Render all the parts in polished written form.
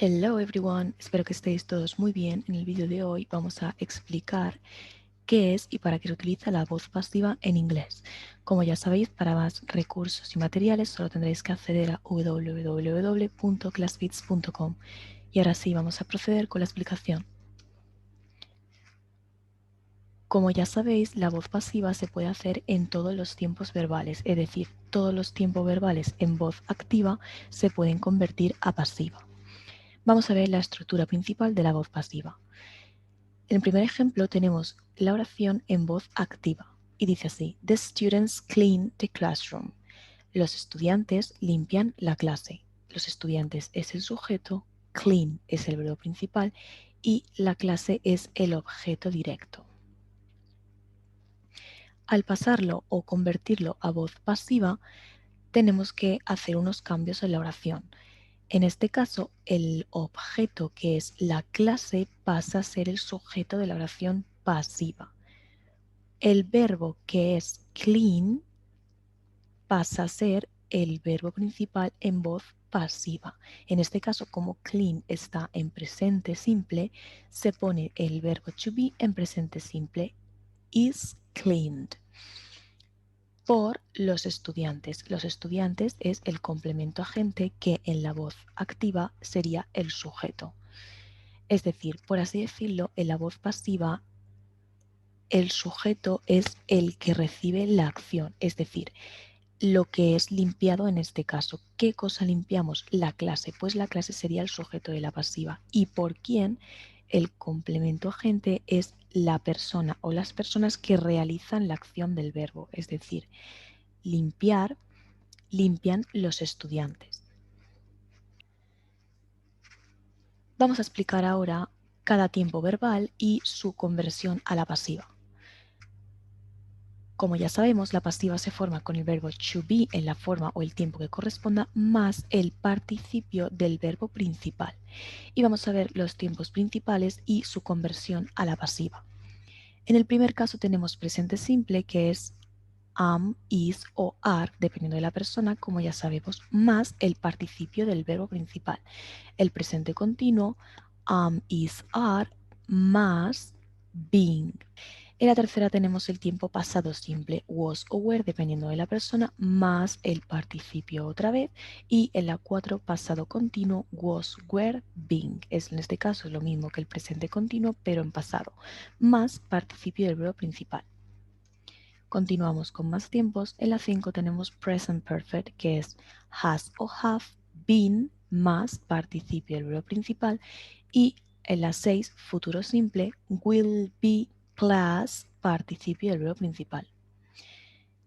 Hello everyone, espero que estéis todos muy bien. En el vídeo de hoy vamos a explicar qué es y para qué se utiliza la voz pasiva en inglés. Como ya sabéis, para más recursos y materiales solo tendréis que acceder a www.classbits.com. Y ahora sí, vamos a proceder con la explicación. Como ya sabéis, la voz pasiva se puede hacer en todos los tiempos verbales, es decir, todos los tiempos verbales en voz activa se pueden convertir a pasiva. Vamos a ver la estructura principal de la voz pasiva. En el primer ejemplo tenemos la oración en voz activa y dice así: The students clean the classroom. Los estudiantes limpian la clase. Los estudiantes es el sujeto, clean es el verbo principal y la clase es el objeto directo. Al pasarlo o convertirlo a voz pasiva, tenemos que hacer unos cambios en la oración. En este caso, el objeto, que es la clase, pasa a ser el sujeto de la oración pasiva. El verbo, que es clean, pasa a ser el verbo principal en voz pasiva. En este caso, como clean está en presente simple, se pone el verbo to be en presente simple, is cleaned. Por los estudiantes. Los estudiantes es el complemento agente que en la voz activa sería el sujeto. Es decir, por así decirlo, en la voz pasiva el sujeto es el que recibe la acción, es decir, lo que es limpiado en este caso. ¿Qué cosa limpiamos? La clase, pues la clase sería el sujeto de la pasiva. ¿Y por quién? El complemento agente es la persona o las personas que realizan la acción del verbo, es decir, limpiar, limpian los estudiantes. Vamos a explicar ahora cada tiempo verbal y su conversión a la pasiva. Como ya sabemos, la pasiva se forma con el verbo to be en la forma o el tiempo que corresponda más el participio del verbo principal. Y vamos a ver los tiempos principales y su conversión a la pasiva. En el primer caso tenemos presente simple, que es am, is o are, dependiendo de la persona, como ya sabemos, más el participio del verbo principal. El presente continuo, am, is, are, más being. En la tercera tenemos el tiempo pasado simple, was o were, dependiendo de la persona, más el participio otra vez. Y en la 4, pasado continuo, was, were, being. En este caso es lo mismo que el presente continuo, pero en pasado, más participio del verbo principal. Continuamos con más tiempos. En la 5 tenemos present perfect, que es has o have been más participio del verbo principal. Y en la 6, futuro simple, will be plus participio del verbo principal.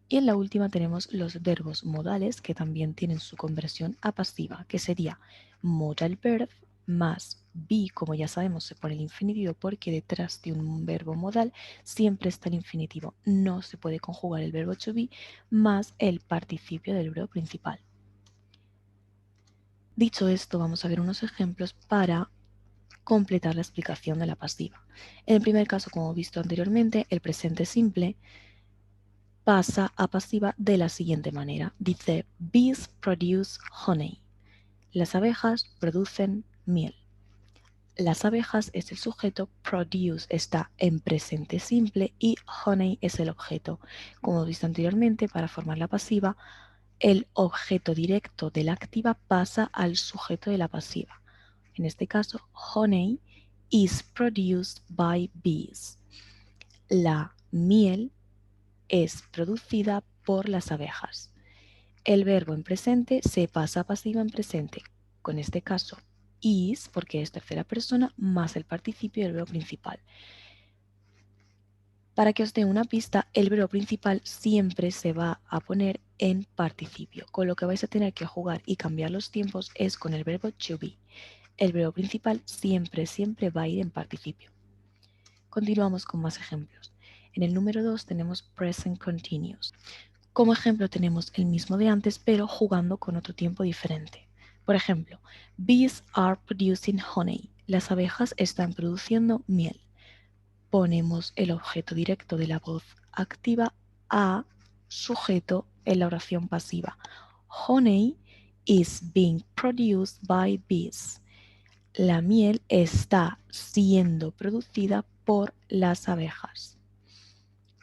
Y en la última tenemos los verbos modales, que también tienen su conversión a pasiva, que sería modal verb más be. Como ya sabemos, se pone el infinitivo porque detrás de un verbo modal siempre está el infinitivo. No se puede conjugar el verbo to be más el participio del verbo principal. Dicho esto, vamos a ver unos ejemplos para completar la explicación de la pasiva. En el primer caso, como visto anteriormente, el presente simple pasa a pasiva de la siguiente manera. Dice, bees produce honey. Las abejas producen miel. Las abejas es el sujeto, produce está en presente simple y honey es el objeto. Como hemos visto anteriormente, para formar la pasiva, el objeto directo de la activa pasa al sujeto de la pasiva. En este caso, honey is produced by bees. La miel es producida por las abejas. El verbo en presente se pasa a pasiva en presente. Con este caso, is, porque es tercera persona, más el participio del verbo principal. Para que os dé una pista, el verbo principal siempre se va a poner en participio. Con lo que vais a tener que jugar y cambiar los tiempos es con el verbo to be. El verbo principal siempre va a ir en participio. Continuamos con más ejemplos. En el número 2 tenemos present continuous. Como ejemplo tenemos el mismo de antes, pero jugando con otro tiempo diferente. Por ejemplo, bees are producing honey. Las abejas están produciendo miel. Ponemos el objeto directo de la voz activa a sujeto en la oración pasiva. Honey is being produced by bees. La miel está siendo producida por las abejas.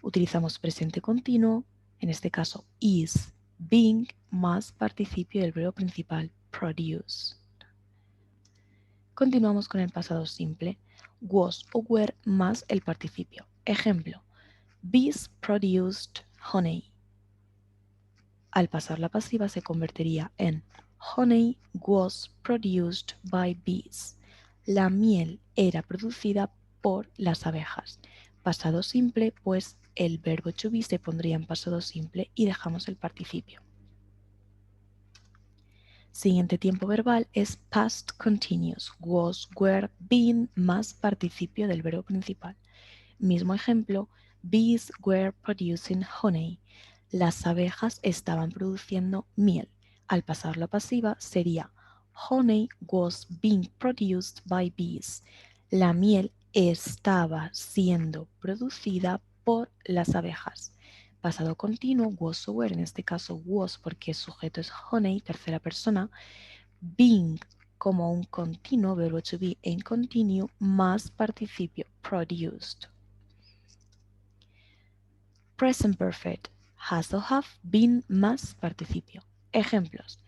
Utilizamos presente continuo, en este caso is being más participio del verbo principal produce. Continuamos con el pasado simple, was o were más el participio. Ejemplo, bees produced honey. Al pasar la pasiva se convertiría en honey was produced by bees. La miel era producida por las abejas. Pasado simple, pues el verbo to be se pondría en pasado simple y dejamos el participio. Siguiente tiempo verbal es past continuous, was, were, been más participio del verbo principal. Mismo ejemplo, bees were producing honey. Las abejas estaban produciendo miel. Al pasar la pasiva sería honey was being produced by bees. La miel estaba siendo producida por las abejas. Pasado continuo, was o were, en este caso was porque el sujeto es honey, tercera persona. Being como un continuo, verbo to be en continuo, más participio, produced. Present perfect, has o have been más participio. Ejemplos,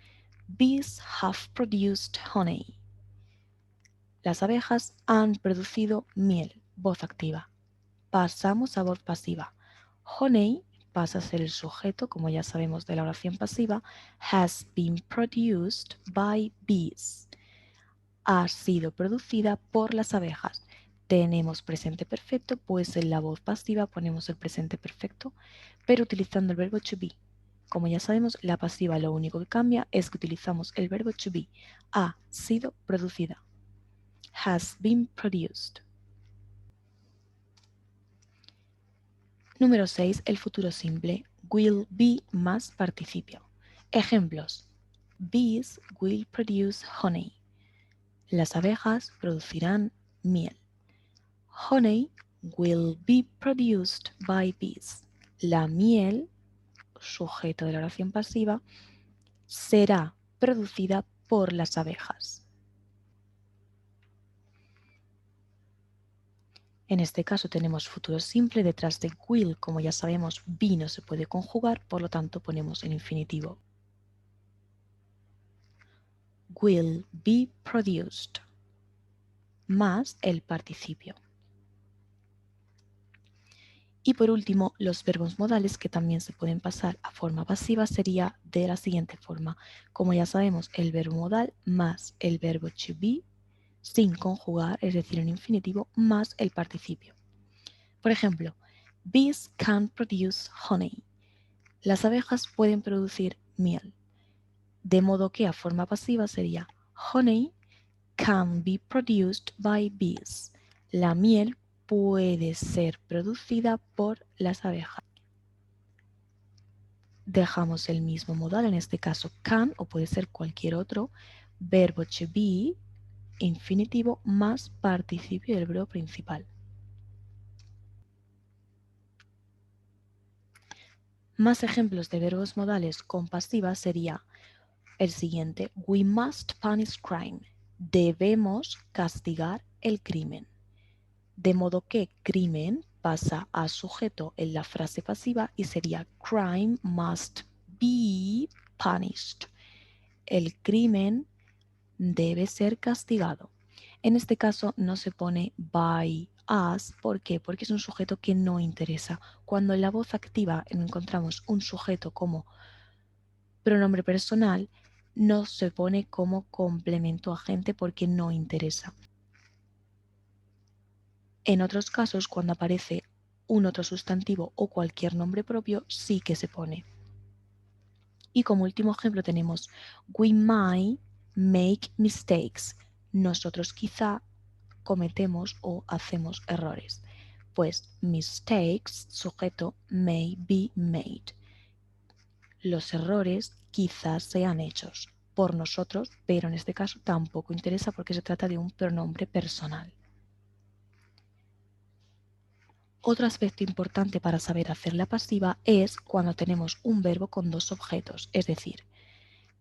bees have produced honey. Las abejas han producido miel, voz activa. Pasamos a voz pasiva. Honey pasa a ser el sujeto, como ya sabemos de la oración pasiva, has been produced by bees. Ha sido producida por las abejas. Tenemos presente perfecto, pues en la voz pasiva ponemos el presente perfecto, pero utilizando el verbo to be. Como ya sabemos, la pasiva lo único que cambia es que utilizamos el verbo to be. Ha sido producida. Has been produced. Número 6. El futuro simple. Will be más participio. Ejemplos. Bees will produce honey. Las abejas producirán miel. Honey will be produced by bees. La miel, sujeto de la oración pasiva, será producida por las abejas. En este caso tenemos futuro simple detrás de will, como ya sabemos, be no se puede conjugar, por lo tanto ponemos el infinitivo. Will be produced más el participio. Y por último, los verbos modales que también se pueden pasar a forma pasiva sería de la siguiente forma. Como ya sabemos, el verbo modal más el verbo to be sin conjugar, es decir, en infinitivo, más el participio. Por ejemplo, bees can produce honey. Las abejas pueden producir miel. De modo que a forma pasiva sería honey can be produced by bees. La miel puede ser producida por las abejas. Dejamos el mismo modal, en este caso can o puede ser cualquier otro, verbo to be, infinitivo más participio del verbo principal. Más ejemplos de verbos modales con pasiva sería el siguiente, we must punish crime. Debemos castigar el crimen. De modo que crimen pasa a sujeto en la frase pasiva y sería crime must be punished. El crimen debe ser castigado. En este caso no se pone by us. ¿Por qué? Porque es un sujeto que no interesa. Cuando en la voz activa encontramos un sujeto como pronombre personal, no se pone como complemento agente porque no interesa. En otros casos, cuando aparece un otro sustantivo o cualquier nombre propio, sí que se pone. Y como último ejemplo tenemos we might make mistakes. Nosotros quizá cometemos o hacemos errores. Pues mistakes, sujeto, may be made. Los errores quizás sean hechos por nosotros, pero en este caso tampoco interesa porque se trata de un pronombre personal. Otro aspecto importante para saber hacer la pasiva es cuando tenemos un verbo con dos objetos, es decir,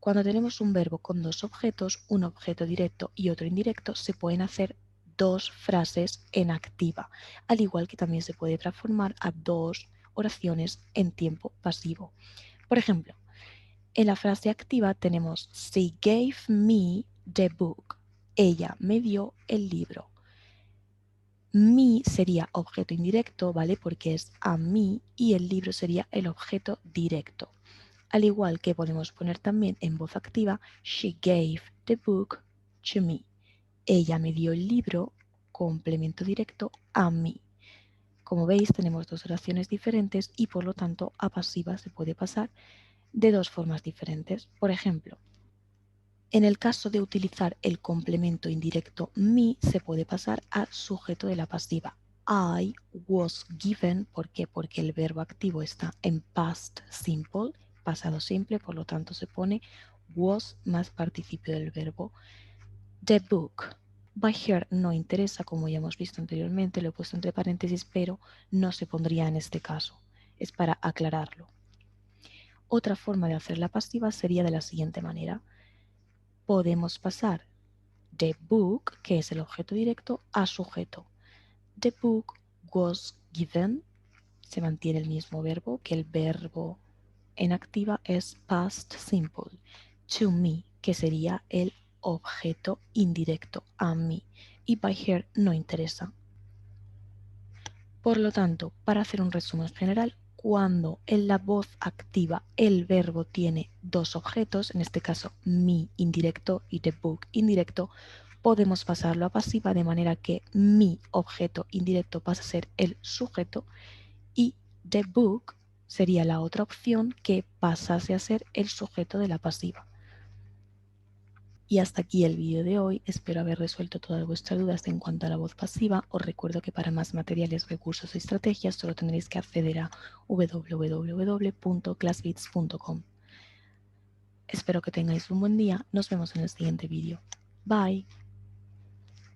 Cuando tenemos un verbo con dos objetos, un objeto directo y otro indirecto, se pueden hacer dos frases en activa, al igual que también se puede transformar a dos oraciones en tiempo pasivo. Por ejemplo, en la frase activa tenemos She gave me the book. Ella me dio el libro. Me sería objeto indirecto, ¿vale? Porque es a mí y el libro sería el objeto directo. Al igual que podemos poner también en voz activa, She gave the book to me. Ella me dio el libro, complemento directo, a mí. Como veis, tenemos dos oraciones diferentes y por lo tanto a pasiva se puede pasar de dos formas diferentes. Por ejemplo, en el caso de utilizar el complemento indirecto me, se puede pasar a sujeto de la pasiva. I was given, ¿por qué? Porque el verbo activo está en past simple, pasado simple, por lo tanto se pone was más participio del verbo. The book. By her no interesa, como ya hemos visto anteriormente, lo he puesto entre paréntesis, pero no se pondría en este caso. Es para aclararlo. Otra forma de hacer la pasiva sería de la siguiente manera. Podemos pasar the book, que es el objeto directo, a sujeto. The book was given, se mantiene el mismo verbo, que el verbo en activa es past simple. To me, que sería el objeto indirecto, a mí. Y by her no interesa. Por lo tanto, para hacer un resumen general, cuando en la voz activa el verbo tiene dos objetos, en este caso me indirecto y the book indirecto, podemos pasarlo a pasiva de manera que mi objeto indirecto pasa a ser el sujeto y the book sería la otra opción que pasase a ser el sujeto de la pasiva. Y hasta aquí el vídeo de hoy, espero haber resuelto todas vuestras dudas en cuanto a la voz pasiva. Os recuerdo que para más materiales, recursos y estrategias solo tendréis que acceder a www.classbits.com. Espero que tengáis un buen día, nos vemos en el siguiente vídeo. Bye.